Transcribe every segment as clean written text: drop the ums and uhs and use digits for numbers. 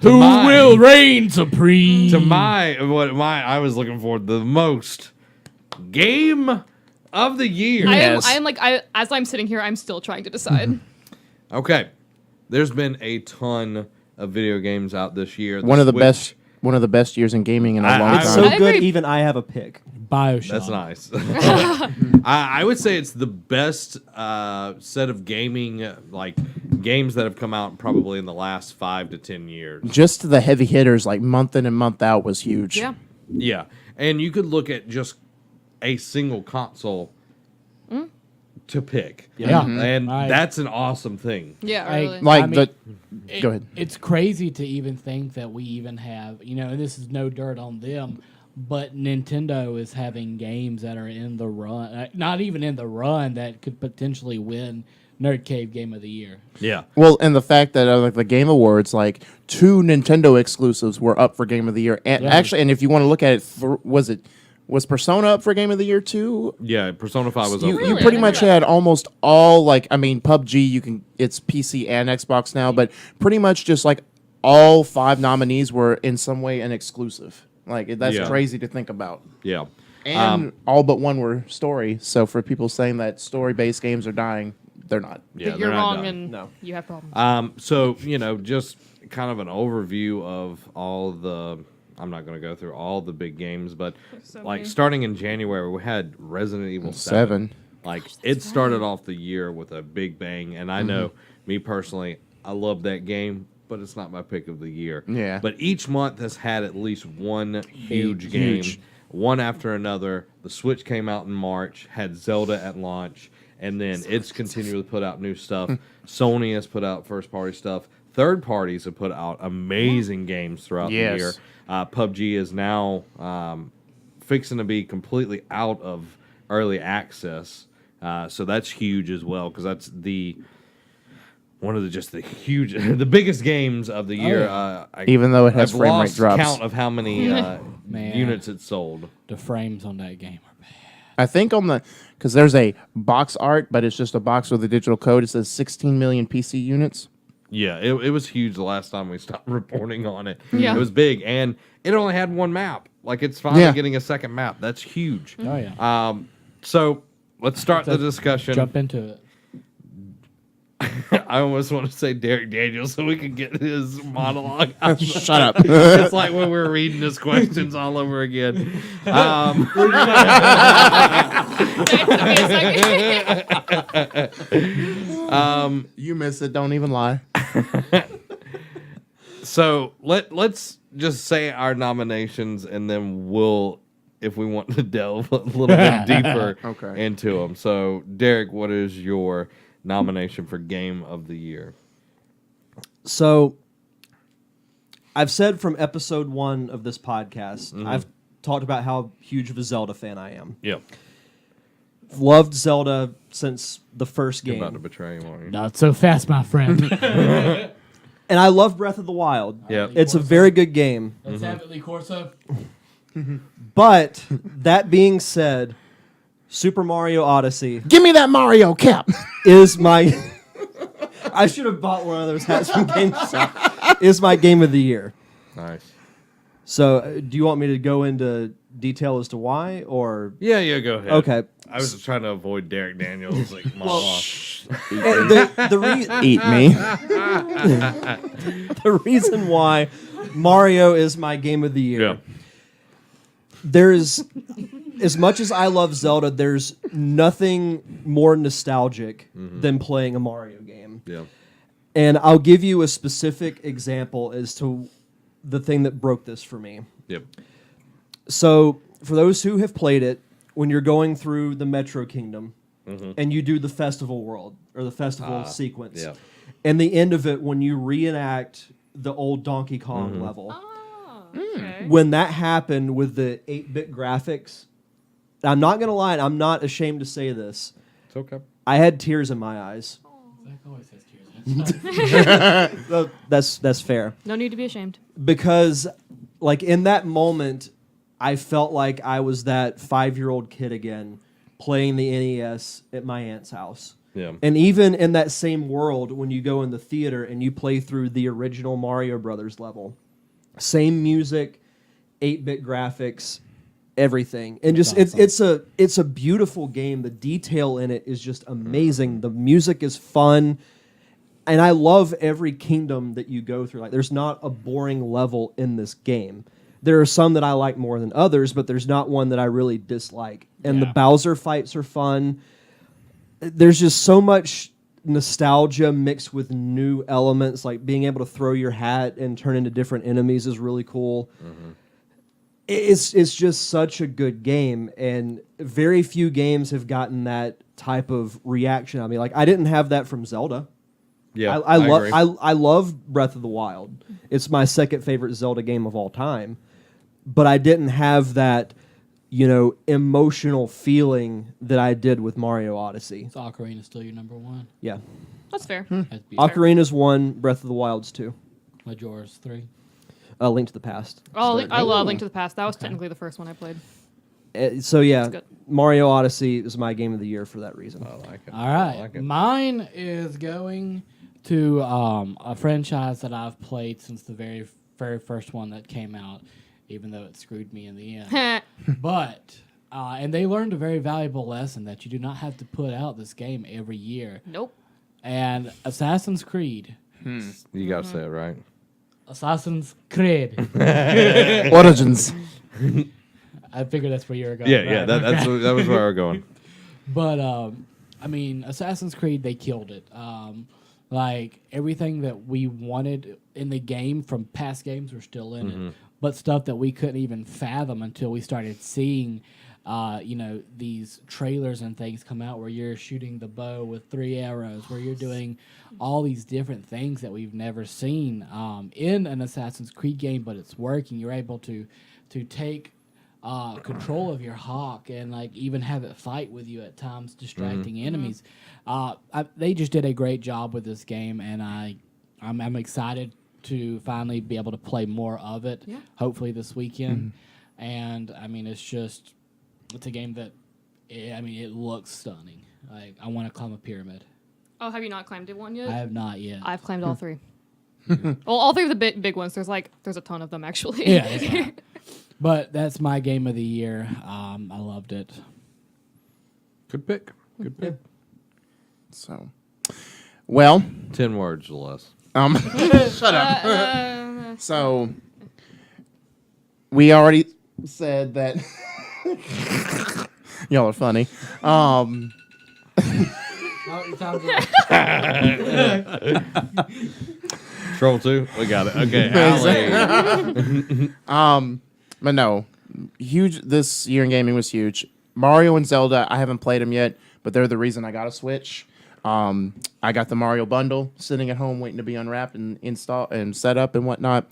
Who will reign supreme? To I was looking for the most game of the year. As I'm sitting here, I'm still trying to decide. Okay, there's been a ton of video games out this year. One of the best years in gaming in a long time. It's so good, even I have a pick. BioShock. That's nice. I would say it's the best set of gaming games that have come out probably in the last 5 to 10 years. Just the heavy hitters, like month in and month out, was huge. Yeah, and you could look at just a single console to pick. And that's an awesome thing. Yeah, really. Go ahead. It's crazy to even think that we even have, and this is no dirt on them, but Nintendo is having games that are in the run, not even in the run, that could potentially win Nerd Cave Game of the Year. Yeah. Well, and the fact that the Game Awards, 2 Nintendo exclusives were up for Game of the Year. And actually, and if you want to look at it, was Persona up for Game of the Year too? Yeah, Persona 5 was up. You pretty much had almost all PUBG. It's PC and Xbox now, but pretty much just all 5 nominees were in some way an exclusive. That's crazy to think about. Yeah, and all but one were story. So for people saying that story-based games are dying, they're not. Yeah, but you're wrong, and you have problems. So just kind of an overview of all the. I'm not going to go through all the big games, but starting in January, we had Resident Evil 7. It started off the year with a big bang, and I know, me personally, I love that game, but it's not my pick of the year. Yeah. But each month has had at least one huge game, one after another. The Switch came out in March, had Zelda at launch, and then it's continually put out new stuff. Sony has put out first-party stuff. Third parties have put out amazing games throughout the year. PUBG is now fixing to be completely out of early access, so that's huge as well because that's one of the biggest games of the year. Even though it has frame rate drops, count of how many units it sold. The frames on that game are bad. I think because there's a box art, but it's just a box with a digital code. It says 16 million PC units. Yeah, it was huge the last time we stopped reporting on it. Yeah. It was big, and it only had one map. It's finally getting a second map. That's huge. Oh, yeah. So let's start the discussion. Jump into it. I almost want to say Derek Daniels so we can get his monologue out. Shut up. It's like when we're reading his questions all over again. You miss it. Don't even lie. So let's just say our nominations, and then we'll, if we want to delve a little bit deeper into them. So, Derek, what is your nomination for Game of the Year? So, I've said from episode 1 of this podcast, I've talked about how huge of a Zelda fan I am. Yep. Loved Zelda since the first game. You're about to betray him, aren't you? Not so fast, my friend. And I love Breath of the Wild. Yep. It's a very good game. Let's have it, Lee Corso. But, that being said, Super Mario Odyssey Give me that Mario cap. is my... I should have bought one of those hats from GameStop. Is my game of the year. Nice. So, do you want me to go into detail as to why, or... Yeah, go ahead. Okay. I was just trying to avoid Derek Daniels' monologue. Eat me. The reason why Mario is my game of the year. Yeah. There's, as much as I love Zelda, there's nothing more nostalgic than playing a Mario game. Yeah. And I'll give you a specific example as to the thing that broke this for me. Yep. So, for those who have played it, when you're going through the Metro Kingdom and you do the festival world or the festival sequence, Yeah. and the end of it when you reenact the old Donkey Kong level, Okay. when that happened with the 8-bit graphics, I'm not going to lie, and I'm not ashamed to say this, It's okay. I had tears in my eyes. Zach always has tears. That's fair. No need to be ashamed. Because, in that moment, I felt like I was that 5-year-old kid again playing the NES at my aunt's house. Yeah. And even in that same world, when you go in the theater and you play through the original Mario Brothers level, same music, 8-bit graphics, everything, and just it's a beautiful game. The detail in it is just amazing. The music is fun, and I love every kingdom that you go through. Like, there's not a boring level in this game. There are some that I like more than others, but there's not one that I really dislike. And the Bowser fights are fun. There's just so much nostalgia mixed with new elements, like being able to throw your hat and turn into different enemies is really cool. It's just such a good game, and very few games have gotten that type of reaction. I mean, like, I didn't have that from Zelda. Yeah, I agree. love Breath of the Wild. It's my second favorite Zelda game of all time, but I didn't have that, emotional feeling that I did with Mario Odyssey. So Ocarina still your number one. Yeah, That's fair. That's Ocarina's 1, Breath of the Wild's 2, Majora's 3. Link to the Past. Oh, I love Link to the Past. That was technically the first one I played. So yeah, good. Mario Odyssey is my game of the year for that reason. I like it. All right. I like it. Mine is going to a franchise that I've played since the very, very first one that came out, even though it screwed me in the end. But, and they learned a very valuable lesson that you do not have to put out this game every year. Nope. And Assassin's Creed. You gotta say it right. Assassin's Creed. Origins. I figured that's where you were going. Yeah, right? yeah. That was where I was going. But I mean, Assassin's Creed, they killed it. Like everything that we wanted in the game from past games were still in it, but stuff that we couldn't even fathom until we started seeing, these trailers and things come out where you're shooting the bow with 3 arrows, where you're doing all these different things that we've never seen in an Assassin's Creed game, but it's working. You're able to take control of your hawk and like even have it fight with you at times, distracting enemies. They just did a great job with this game, and I'm excited to finally be able to play more of it. Yeah. Hopefully this weekend. And I mean, it's a game that it looks stunning. Like I want to climb a pyramid. Oh, have you not climbed it one yet? I have not yet. I've climbed all 3. Well, all 3 of the big ones. There's a ton of them actually. Yeah, it's fine. But that's my game of the year. I loved it. Good pick. Good pick. So, well, 10 words or less. shut up. So, we already said that y'all are funny. Troll 2? We got it. Okay. Allie. But no, huge. This year in gaming was huge. Mario and Zelda, I haven't played them yet, but they're the reason I got a Switch. I got the Mario bundle sitting at home waiting to be unwrapped and install and set up and whatnot.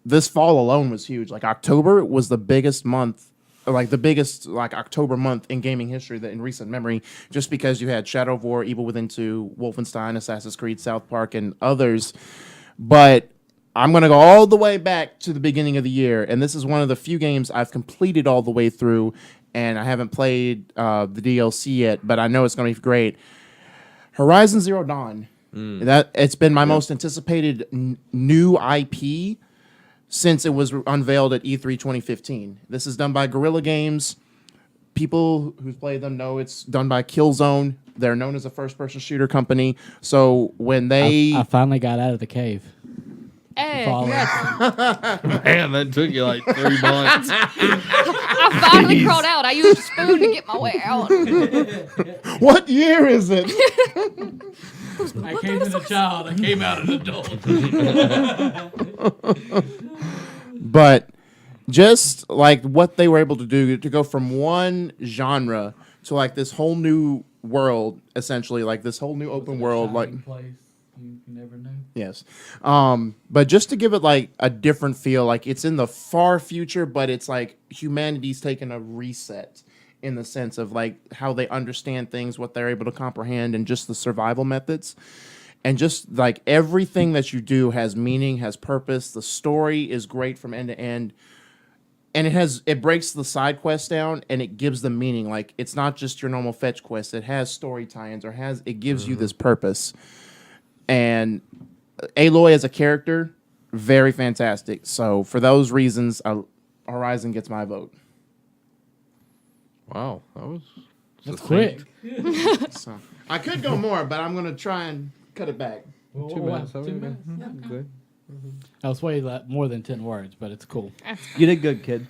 This fall alone was huge. Like October was the biggest month, October month in gaming history that in recent memory, just because you had Shadow of War, Evil Within 2, Wolfenstein, Assassin's Creed, South Park, and others. But I'm going to go all the way back to the beginning of the year, and this is one of the few games I've completed all the way through, and I haven't played the DLC yet, but I know it's going to be great. Horizon Zero Dawn. That it's been my most anticipated new IP since it was unveiled at E3 2015. This is done by Guerrilla Games. People who've played them know it's done by Killzone. They're known as a first-person shooter company. So when they... I finally got out of the cave. Hey, Follow. congrats. Man, that took you like 3 months. I finally crawled out. I used a spoon to get my way out. What year is it? I came as a child. I came out an adult. But just like what they were able to do to go from one genre to like this whole new world, essentially, like this whole new open world, like place you never knew. yes. But just to give it like a different feel, like it's in the far future, but it's like humanity's taken a reset in the sense of like how they understand things, what they're able to comprehend, and just the survival methods. And just like everything that you do has meaning, has purpose. The story is great from end to end. and it breaks the side quest down and it gives them meaning. Like it's not just your normal fetch quest. It has story tie-ins or it gives you this purpose. And Aloy as a character, very fantastic. So for those reasons, Horizon gets my vote. Wow, That's quick. So I could go more, but I'm gonna try and cut it back. 2 minutes. 2 minutes. Yeah, good. That was way more than 10 words, but it's cool. You did good, kid.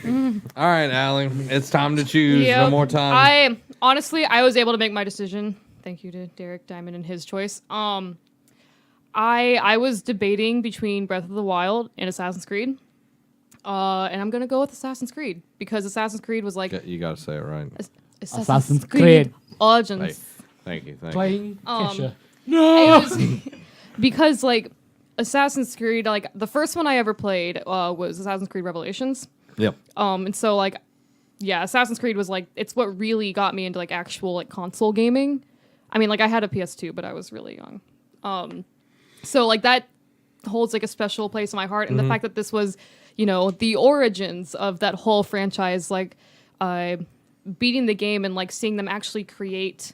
All right, Allie, it's time to choose. Yep. No more time. I honestly, I was able to make my decision. Thank you to Derek Diamond and his choice. I was debating between Breath of the Wild and Assassin's Creed. And I'm gonna go with Assassin's Creed because Assassin's Creed was like You gotta say it right. Assassin's Creed. Origins. Thank you. Playing Kesha. It was because like Assassin's Creed, like the first one I ever played was Assassin's Creed Revelations. Yep. And so like, yeah, Assassin's Creed was like it's what really got me into like actual like console gaming. I mean, like I had a PS2, but I was really young. So like that holds like a special place in my heart, and the fact that this was, you know, the origins of that whole franchise, like beating the game and like seeing them actually create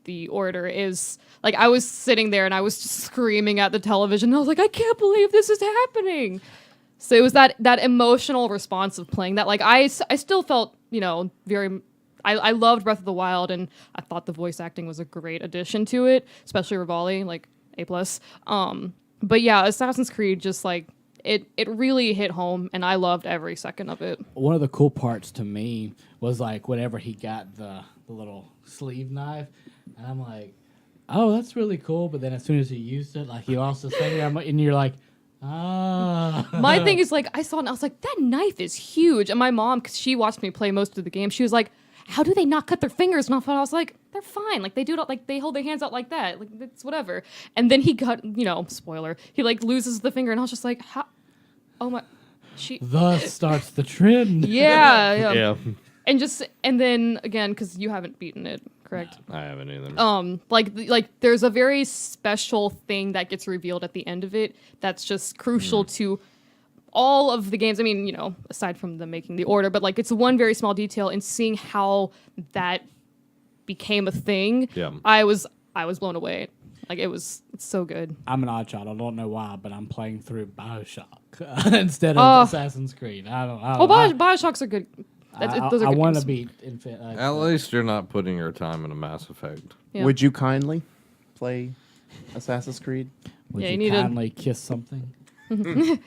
the order is like I was sitting there and I was just screaming at the television. And I was like, I can't believe this is happening. So it was that emotional response of playing that. Like I still felt, you know, very. I loved Breath of the Wild, and I thought the voice acting was a great addition to it, especially Rivali, like A+. But yeah, Assassin's Creed just like it really hit home, and I loved every second of it. One of the cool parts to me was like whenever he got the little sleeve knife, and I'm like, oh, that's really cool. But then as soon as he used it, like he lost his finger, and you're like, ah. My thing is like I saw it and I was like, that knife is huge. And my mom, because she watched me play most of the game, she was like, how do they not cut their fingers? And I was like, they're fine. Like they do it, like they hold their hands out like that. Like it's whatever. And then he got, you know, spoiler, he like loses the finger, and I was just like, how? Oh my, she. Thus starts the trend. Yeah. Yeah. And then again, because you haven't beaten it, correct? I haven't either. Like there's a very special thing that gets revealed at the end of it that's just crucial to all of the games. I mean, you know, aside from them making the order, but like it's one very small detail, and seeing how that became a thing. Yeah. I was blown away. Like it's so good. I'm an odd child. I don't know why, but I'm playing through BioShock instead of Assassin's Creed. I don't Oh, Bioshocks are good. Those are I good want to games. beat At least you're not putting your time into Mass Effect. Yeah. Would you kindly play Assassin's Creed? Would Yeah, you you need to- kindly kiss something? Wait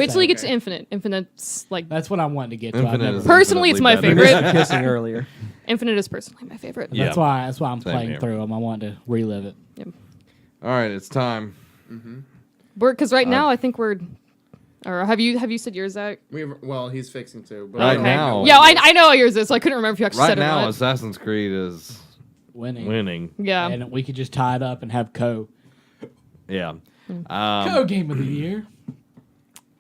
till you get to Infinite. Infinite's like That's what I wanted to get to. I've Infinite never- is Personally, it's my infinitely better. favorite. Kissing earlier. Infinite is personally my favorite. Yeah. That's why I'm Same playing here. through them. I want to relive it. All right, it's time. Because right now I think we're. Or have you said yours, Zach? Well, he's fixing to. But Right now. Yeah, I know what yours is, so I couldn't remember if you actually Right said it or now, not. Assassin's Creed is Winning. winning. Yeah. And we could just tie it up and have Yeah. Game of the Year.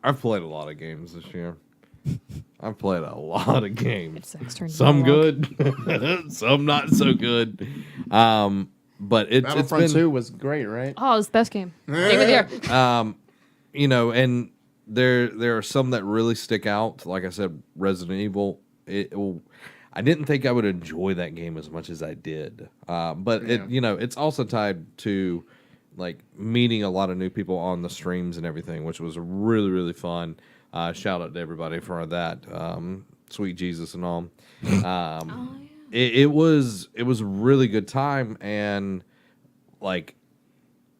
I've played a lot of games this year. I've played a lot of games. It's Zach's turn. to Some monologue. good, some not so good. But it's Battlefront been 2 was great, right? Oh, it's the best game. Game of the year. you know, and there are some that really stick out. Like I said, Resident Evil. I didn't think I would enjoy that game as much as I did. But it's also tied to like meeting a lot of new people on the streams and everything, which was really, really fun. Shout out to everybody for that. Sweet Jesus and all. It was a really good time, and like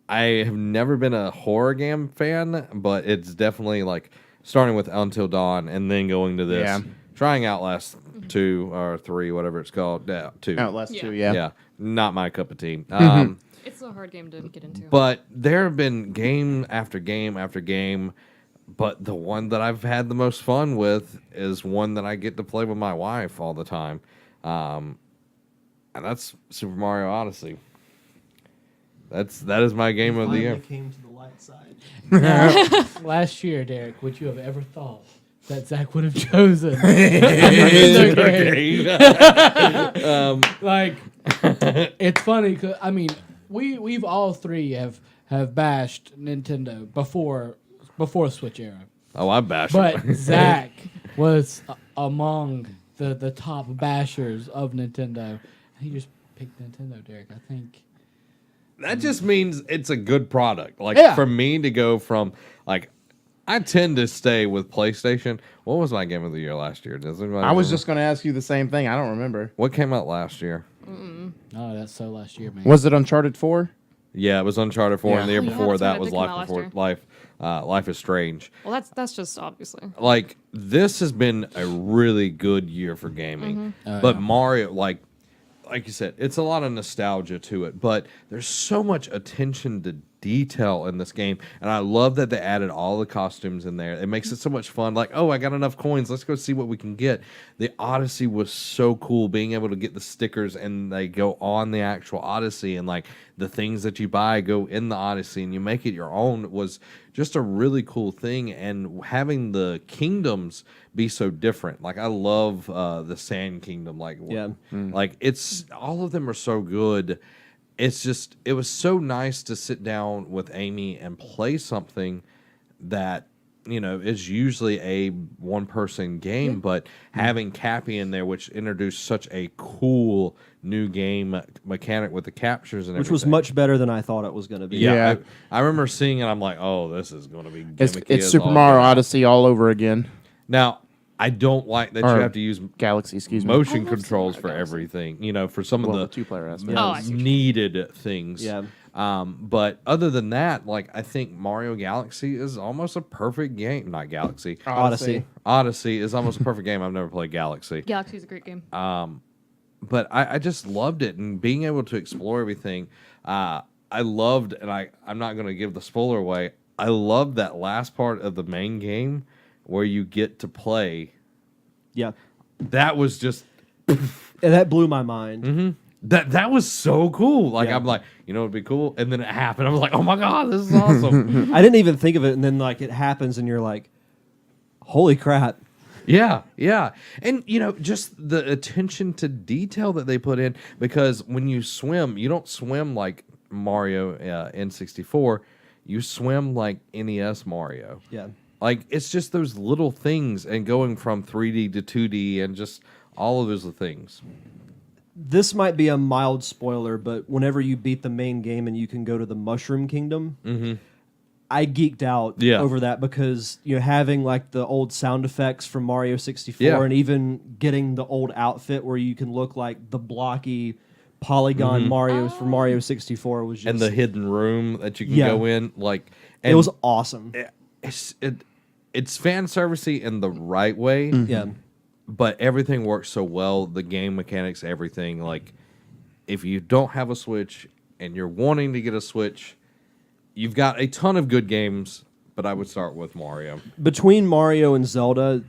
I have never been a horror game fan, but it's definitely like starting with Until Dawn and then going to this, Yeah. trying Outlast 2 or 3, whatever it's called. Yeah, 2. Outlast Yeah. 2, yeah. Yeah, not my cup of tea. It's a hard game to get into. But there have been game after game after game, but the one that I've had the most fun with is one that I get to play with my wife all the time. And that's Super Mario Odyssey. That is my game of the year. Came to the light side. Last year, Derek, would you have ever thought that Zach would have chosen? Like, it's funny because I mean, we've all three have bashed Nintendo before Switch era. Oh, I bash But him. Zach was among the top bashers of Nintendo. He just picked Nintendo, Derek. I think. That just means it's a good product. Like Yeah. for me to go from like, I tend to stay with PlayStation. What was my game of the year last year? Does anybody I was remember? just going to ask you the same thing. I don't remember. What came out last year? Oh, that's so last year, man. Was it Uncharted 4? Yeah, it was Uncharted 4, and the Yeah. year Oh, yeah, before that's right, that it was did come out Life last Before Life is Strange. Well, that's just obviously. Like this has been a really good year for gaming, Oh, but yeah. Mario, like you said, it's a lot of nostalgia to it. But there's so much attention to detail in this game, and I love that they added all the costumes in there. It makes it so much fun. Like, oh, I got enough coins. Let's go see what we can get. The Odyssey was so cool, being able to get the stickers and they go on the actual Odyssey, and like the things that you buy go in the Odyssey, and you make it your own. Was just a really cool thing, and having the kingdoms be so different. Like I love the Sand Kingdom. Like Yeah. like it's all of them are so good. It's just it was so nice to sit down with Amy and play something that is usually a one person game, but having Cappy in there, which introduced such a cool new game mechanic with the captures and Which everything. was much better than I thought it was going to be. Yeah, Yeah. I remember seeing it. I'm like, oh, this is going to be It's gimmicky. it's as Super all Mario get out. Odyssey all over again. Now, I don't like that Or you have to use Galaxy, excuse me. motion I love Super controls Mario for Galaxy. everything. For some Well, of the two-player aspect. Yeah. Oh, I see what you needed things. Yeah. But other than that, like I think Mario Galaxy is almost a perfect game. Not Galaxy. Odyssey. Odyssey is almost a perfect game. I've never played Galaxy. Galaxy's a great game. But I just loved it, and being able to explore everything. I loved, and I'm not going to give the spoiler away. I loved that last part of the main game where you get to play. Yeah. That was just And that blew my mind. that was so cool. Like Yeah. I'm like, it'd be cool, and then it happened. I was like, oh my god, this is awesome. I didn't even think of it, and then like it happens, and you're like, "Holy crap!" Yeah, yeah. And just the attention to detail that they put in, because when you swim, you don't swim like Mario N64. You swim like NES Mario. Yeah. Like it's just those little things, and going from 3D to 2D, and just all of those things. This might be a mild spoiler, but whenever you beat the main game and you can go to the Mushroom Kingdom, I geeked out Yeah. over that because having like the old sound effects from Mario 64 Yeah. and even getting the old outfit where you can look like the blocky polygon Marios from Mario 64 was just And the hidden room that you can Yeah. go in, like it and was awesome. it's fan servicey in the right way. Yeah. But everything works so well. The game mechanics, everything. Like, if you don't have a Switch and you're wanting to get a Switch, you've got a ton of good games, but I would start with Mario. Between Mario and Zelda,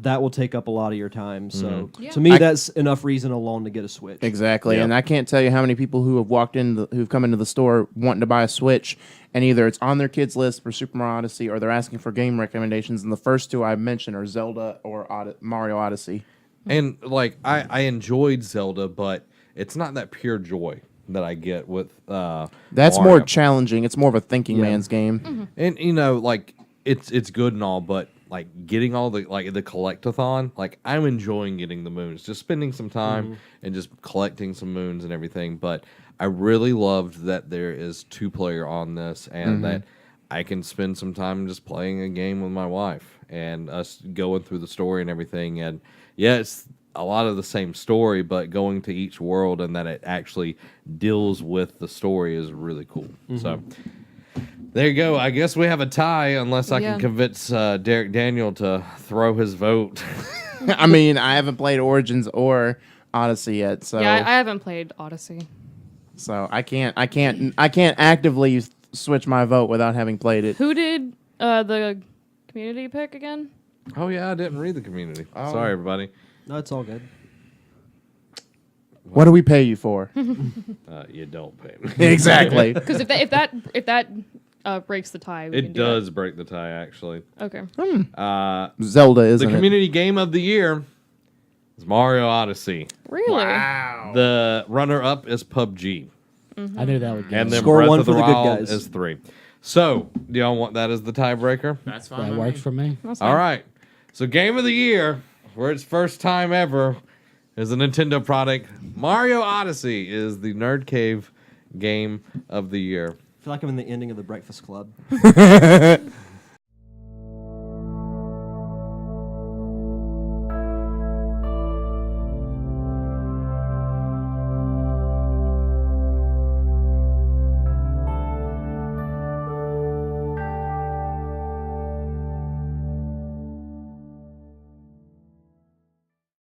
that will take up a lot of your time. So Yeah. to me, I- that's enough reason alone to get a Switch. Exactly, Yeah. and I can't tell you how many people who have who've come into the store wanting to buy a Switch, and either it's on their kids' list for Super Mario Odyssey, or they're asking for game recommendations. And the first two I mentioned are Zelda or Mario Odyssey. And, like, I enjoyed Zelda, but it's not that pure joy that I get with That's Mario. more challenging. It's more of a thinking Yeah. man's game. And, like, it's good and all, but, like, getting all the collectathon, like, I'm enjoying getting the moons. Just spending some time and just collecting some moons and everything. But I really loved that there is 2-player on this, and that I can spend some time just playing a game with my wife and us going through the story and everything. And yeah, it's a lot of the same story, but going to each world and that it actually deals with the story is really cool. So there you go. I guess we have a tie, unless I Yeah. can convince Derek Daniel to throw his vote. I mean, I haven't played Origins or Odyssey yet, so Yeah, I haven't played Odyssey. so I can't actively switch my vote without having played it. Who did the community pick again? Oh yeah, I didn't read the community. Oh. Sorry, everybody. No, it's all good. What do we pay you for? You don't pay me. Exactly. Because if that breaks the tie, we can It do does break the tie, actually. that. Okay. Zelda, The isn't it? community game of the year is Mario Odyssey. Really? The runner-up is PUBG. I knew that would get And it. then Score Breath one of the for the good Wild guys. is 3. So, do y'all want that as the tiebreaker? That's fine. That works for me. That's fine. All right. So, game of the year, for its first time ever, is a Nintendo product. Mario Odyssey is the Nerd Cave game of the year. I feel like I'm in the ending of the Breakfast Club.